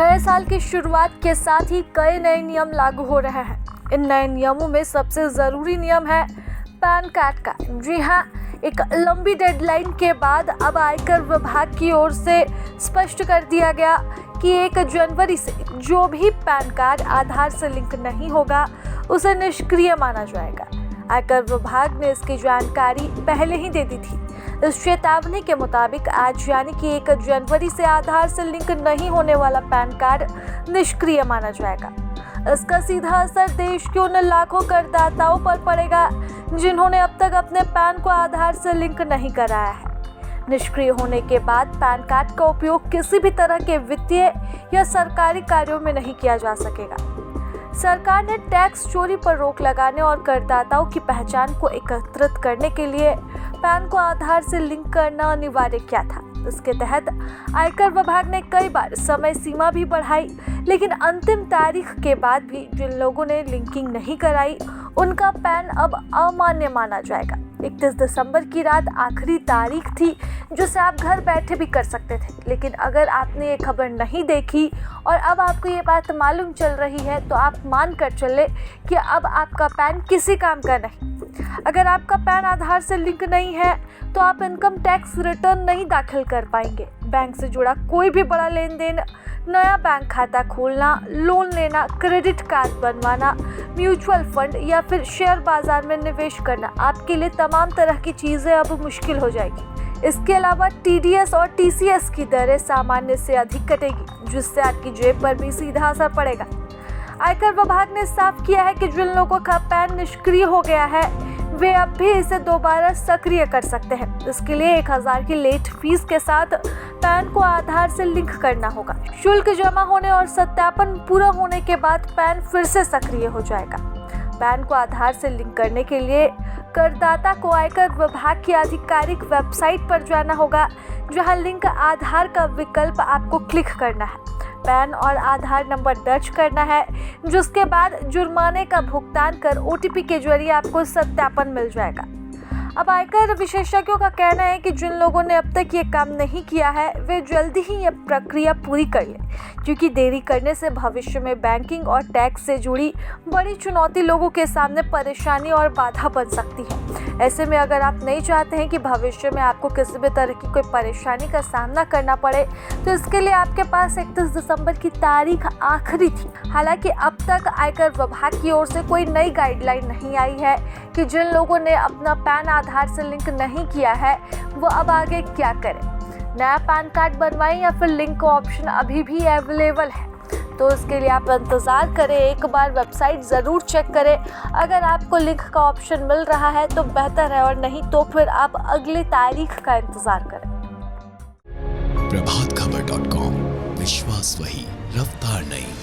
नए साल की शुरुआत के साथ ही कई नए नियम लागू हो रहे हैं। इन नए नियमों में सबसे ज़रूरी नियम है पैन कार्ड का। जी हाँ, एक लंबी डेडलाइन के बाद अब आयकर विभाग की ओर से स्पष्ट कर दिया गया कि 1 जनवरी से जो भी पैन कार्ड आधार से लिंक नहीं होगा उसे निष्क्रिय माना जाएगा। आयकर विभाग ने इसकी जानकारी पहले ही दे दी थी। इस चेतावनी के मुताबिक आज यानी कि 1 जनवरी से आधार से लिंक नहीं होने वाला पैन कार्ड निष्क्रिय माना जाएगा। इसका सीधा असर देश के उन लाखों करदाताओं पर पड़ेगा जिन्होंने अब तक अपने पैन को आधार से लिंक नहीं कराया है। निष्क्रिय होने के बाद पैन कार्ड का उपयोग किसी भी तरह के वित्तीय या सरकारी कार्यों में नहीं किया जा सकेगा। सरकार ने टैक्स चोरी पर रोक लगाने और करदाताओं की पहचान को एकत्रित करने के लिए पैन को आधार से लिंक करना अनिवार्य किया था। इसके तहत आयकर विभाग ने कई बार समय सीमा भी बढ़ाई, लेकिन अंतिम तारीख के बाद भी जिन लोगों ने लिंकिंग नहीं कराई उनका पैन अब अमान्य माना जाएगा। 31 दिसंबर की रात आखिरी तारीख थी जिसे आप घर बैठे भी कर सकते थे, लेकिन अगर आपने ये खबर नहीं देखी और अब आपको ये बात मालूम चल रही है तो आप मान कर चले कि अब आपका पैन किसी काम का नहीं। अगर आपका पैन आधार से लिंक नहीं है तो आप इनकम टैक्स रिटर्न नहीं दाखिल कर पाएंगे। बैंक से जुड़ा कोई भी बड़ा लेन देन, नया बैंक खाता खोलना, लोन लेना, क्रेडिट कार्ड बनवाना, म्यूचुअल फंड या फिर शेयर बाजार में निवेश करना, आपके लिए तमाम तरह की चीज़ें अब मुश्किल हो जाएगी। इसके अलावा TDS और TCS की दरें सामान्य से अधिक कटेगी, जिससे आपकी जेब पर भी सीधा असर पड़ेगा। आयकर विभाग ने साफ किया है कि जिन लोगों का पैन निष्क्रिय हो गया है वे अब भी इसे दोबारा सक्रिय कर सकते हैं। इसके लिए 1000 की लेट फीस के साथ पैन को आधार से लिंक करना होगा। शुल्क जमा होने और सत्यापन पूरा होने के बाद पैन फिर से सक्रिय हो जाएगा। पैन को आधार से लिंक करने के लिए करदाता को आयकर विभाग की आधिकारिक वेबसाइट पर जाना होगा, जहां लिंक आधार का विकल्प आपको क्लिक करना है। पैन और आधार नंबर दर्ज करना है, जिसके बाद जुर्माने का भुगतान कर OTP के जरिए आपको सत्यापन मिल जाएगा। अब आयकर विशेषज्ञों का कहना है कि जिन लोगों ने अब तक ये काम नहीं किया है वे जल्दी ही ये प्रक्रिया पूरी कर लें, क्योंकि देरी करने से भविष्य में बैंकिंग और टैक्स से जुड़ी बड़ी चुनौती लोगों के सामने परेशानी और बाधा बन सकती है। ऐसे में अगर आप नहीं चाहते हैं कि भविष्य में आपको किसी भी तरह की कोई परेशानी का सामना करना पड़े तो इसके लिए आपके पास 31 दिसंबर की तारीख आखिरी थी। हालांकि अब तक आयकर विभाग की ओर से कोई नई गाइडलाइन नहीं आई है कि जिन लोगों ने अपना पैन आधार से लिंक नहीं किया है वो अब आगे क्या करें। नया पैन कार्ड बनवाएं या फिर लिंक का ऑप्शन अभी भी अवेलेबल है, तो इसके लिए आप इंतज़ार करें। एक बार वेबसाइट ज़रूर चेक करें। अगर आपको लिंक का ऑप्शन मिल रहा है तो बेहतर है, और नहीं तो फिर आप अगली तारीख का इंतज़ार करें। प्रभातखबर.com, विश्वास वही, रफ्तार नहीं।